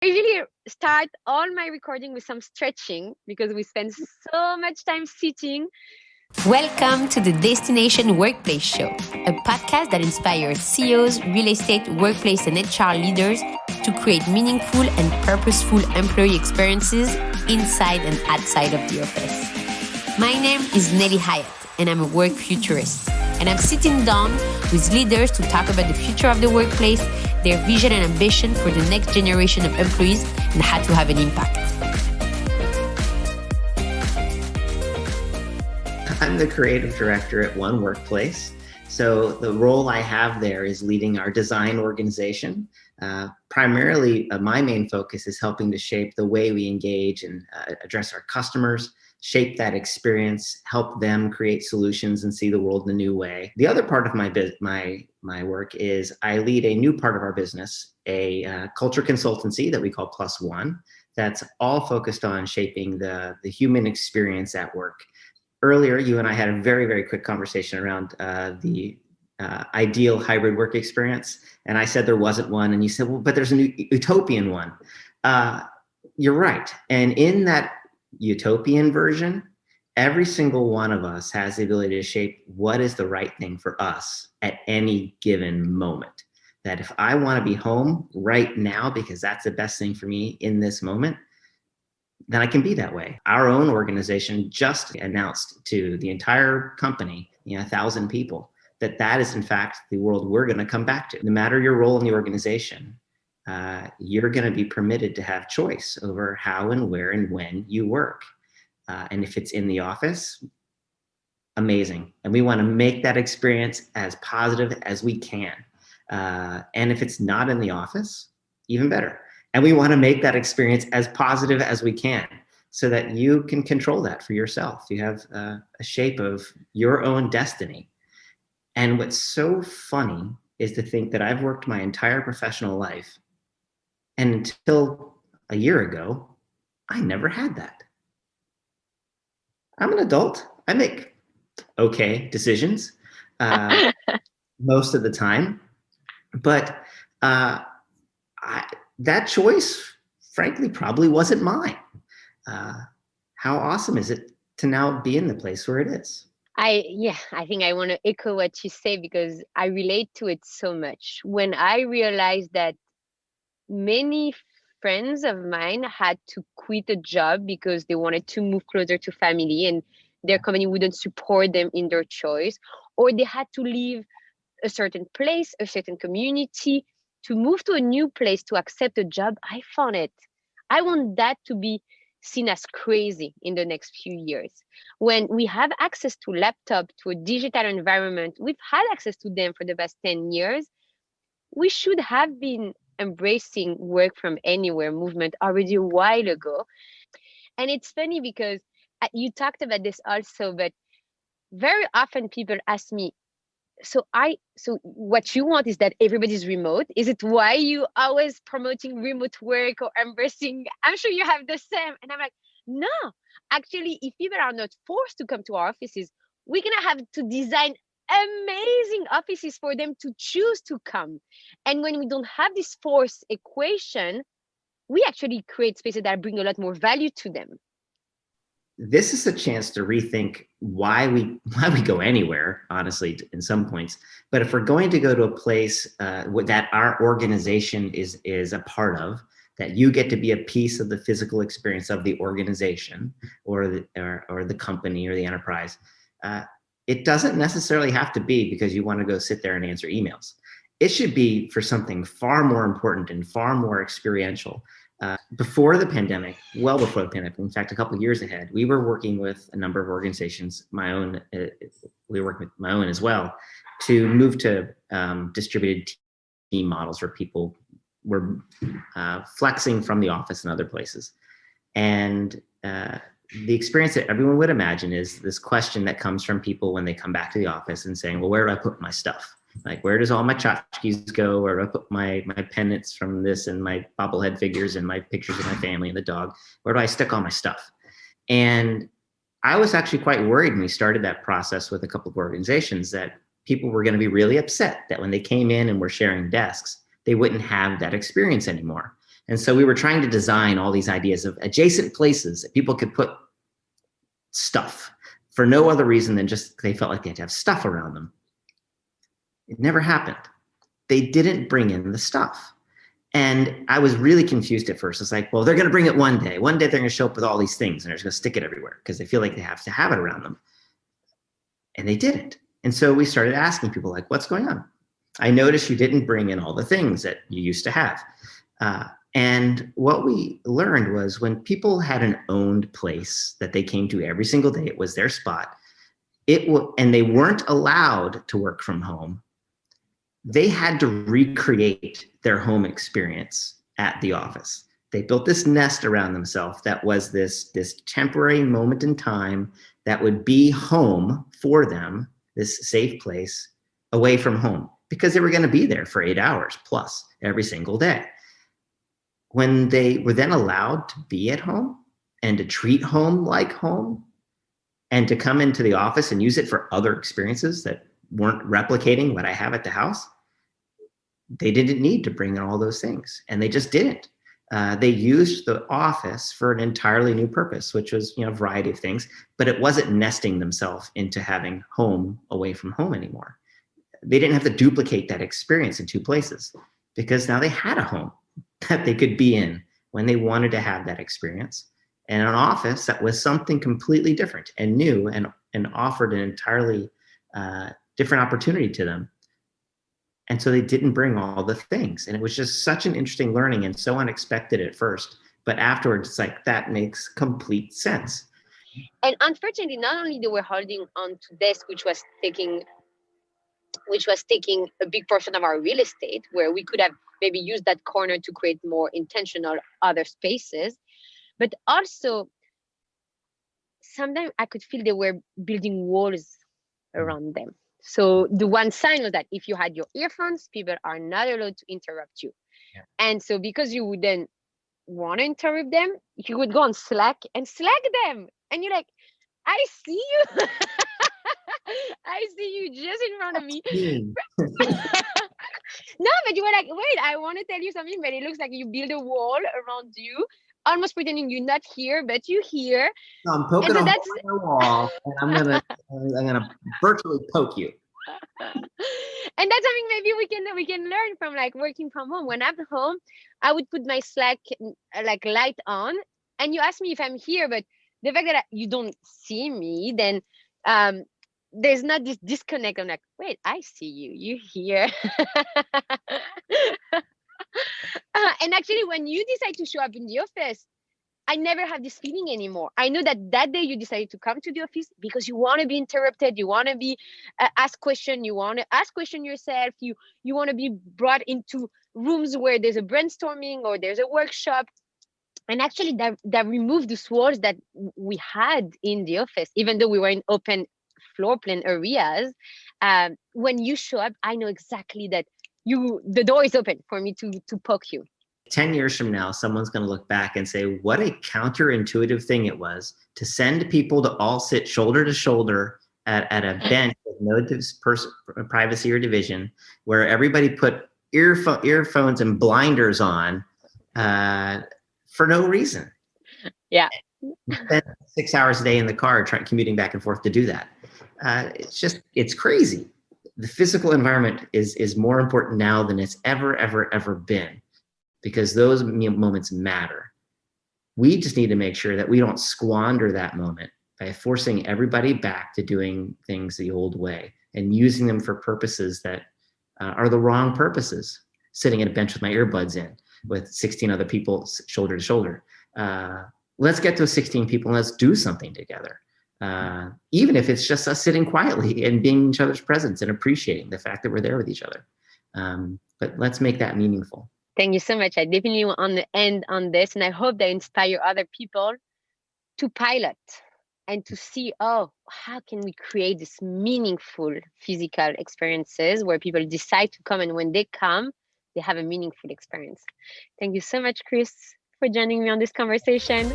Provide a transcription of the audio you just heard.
I usually start all my recording with some stretching because we spend so much time sitting. Welcome to the Destination Workplace Show, a podcast that inspires CEOs, real estate, workplace, and HR leaders to create meaningful and purposeful employee experiences inside and outside of the office. My name is Nelly Hyatt, and I'm a work futurist. And I'm sitting down with leaders to talk about the future of the workplace, their vision and ambition for the next generation of employees, and how to have an impact. I'm the creative director at One Workplace. So the role I have there is leading our design organization. Primarily, my main focus is helping to shape the way we engage and address our customers, shape that experience, help them create solutions and see the world in a new way. The other part of my work is I lead a new part of our business, a culture consultancy that we call Plus One, that's all focused on shaping the human experience at work. Earlier, you and I had a very, very quick conversation around the ideal hybrid work experience. And I said there wasn't one. And you said, well, but there's a new utopian one. You're right. And in that utopian version, every single one of us has the ability to shape what is the right thing for us at any given moment. That if I want to be home right now, because that's the best thing for me in this moment, then I can be that way. Our own organization just announced to the entire company, 1,000 people, that is in fact the world we're going to come back to. No matter your role in the organization, you're going to be permitted to have choice over how and where and when you work. And if it's in the office, amazing. And we want to make that experience as positive as we can. And if it's not in the office, even better. And we want to make that experience as positive as we can so that you can control that for yourself. You have a shape of your own destiny. And what's so funny is to think that I've worked my entire professional life, and until a year ago, I never had that. I'm an adult. I make okay decisions most of the time. But that choice, frankly, probably wasn't mine. How awesome is it to now be in the place where it is? I think I want to echo what you say because I relate to it so much. When I realized that many friends of mine had to quit a job because they wanted to move closer to family and their company wouldn't support them in their choice, or they had to leave a certain place, a certain community, to move to a new place to accept a job, I want that to be seen as crazy in the next few years. When we have access to laptop, to a digital environment, we've had access to them for the past 10 years, we should have been embracing work from anywhere movement already a while ago. And it's funny because you talked about this also, but very often people ask me, so what you want is that everybody's remote? Is it why you always promoting remote work or embracing? I'm sure you have the same. And I'm like, no, actually, if people are not forced to come to our offices, we're going to have to design amazing offices for them to choose to come. And when we don't have this force equation, we actually create spaces that bring a lot more value to them. This is a chance to rethink why we go anywhere, honestly, in some points. But if we're going to go to a place that our organization is a part of, that you get to be a piece of the physical experience of the organization or the company or the enterprise, it doesn't necessarily have to be because you want to go sit there and answer emails. It should be for something far more important and far more experiential. Before the pandemic, well before the pandemic, in fact, a couple of years ahead, we were working with a number of organizations, we worked with my own as well, to move to distributed team models where people were flexing from the office and other places. And the experience that everyone would imagine is this question that comes from people when they come back to the office and saying, well, where do I put my stuff? Like, where does all my tchotchkes go? Where do I put my pennants from this and my bobblehead figures and my pictures of my family and the dog? Where do I stick all my stuff? And I was actually quite worried when we started that process with a couple of organizations that people were going to be really upset that when they came in and were sharing desks, they wouldn't have that experience anymore. And so we were trying to design all these ideas of adjacent places that people could put stuff for no other reason than just they felt like they had to have stuff around them. It never happened. They didn't bring in the stuff. And I was really confused at first. It's like, well, they're going to bring it one day. One day they're going to show up with all these things and they're just going to stick it everywhere because they feel like they have to have it around them. And they didn't. And so we started asking people like, what's going on? I noticed you didn't bring in all the things that you used to have. And what we learned was when people had an owned place that they came to every single day, it was their spot, and they weren't allowed to work from home, they had to recreate their home experience at the office. They built this nest around themselves that was this temporary moment in time that would be home for them, this safe place away from home, because they were going to be there for 8 hours plus every single day. When they were then allowed to be at home and to treat home like home and to come into the office and use it for other experiences that weren't replicating what I have at the house, they didn't need to bring in all those things. And they just didn't. They used the office for an entirely new purpose, which was, a variety of things, but it wasn't nesting themselves into having home away from home anymore. They didn't have to duplicate that experience in two places because now they had a home that they could be in when they wanted to have that experience. And an office that was something completely different and new and offered an entirely different opportunity to them. And so they didn't bring all the things. And it was just such an interesting learning and so unexpected at first. But afterwards, it's like, that makes complete sense. And unfortunately, not only they were holding on to desk, which was taking a big portion of our real estate, where we could have maybe used that corner to create more intentional other spaces. But also, sometimes I could feel they were building walls around them. So the one sign was that if you had your earphones, people are not allowed to interrupt you. Yeah. And so because you wouldn't want to interrupt them, you would go on Slack and Slack them. And you're like, I see you. I see you just in front of me. No, but you were like, wait, I want to tell you something, but it looks like you build a wall around you, almost pretending you're not here, but you're here. So I'm poking a hole in the wall, and I'm gonna virtually poke you. And that's something maybe we can learn from, like, working from home. When I'm home, I would put my Slack like light on, and you ask me if I'm here, but the fact that you don't see me, then there's not this disconnect. I'm like, wait, I see you. You're here. And actually, when you decide to show up in the office, I never have this feeling anymore. I know that day you decided to come to the office because you want to be interrupted. You want to be asked question. You want to ask question yourself. You want to be brought into rooms where there's a brainstorming or there's a workshop. And actually, that removed the walls that we had in the office, even though we were in open floor plan areas. When you show up, I know exactly that the door is open for me to poke you. 10 years from now, someone's going to look back and say, what a counterintuitive thing it was to send people to all sit shoulder to shoulder at a bench with no privacy or division, where everybody put earphones and blinders on for no reason. Yeah. Spend 6 hours a day in the car commuting back and forth to do that. It's crazy. The physical environment is more important now than it's ever been, because those moments matter. We just need to make sure that we don't squander that moment by forcing everybody back to doing things the old way and using them for purposes that are the wrong purposes. Sitting at a bench with my earbuds in with 16 other people shoulder to shoulder. Let's get those 16 people and let's do something together. Even if it's just us sitting quietly and being in each other's presence and appreciating the fact that we're there with each other. But let's make that meaningful. Thank you so much. I definitely want to end on this, and I hope that inspire other people to pilot and to see, how can we create this meaningful physical experiences where people decide to come, and when they come, they have a meaningful experience. Thank you so much, Chris, for joining me on this conversation.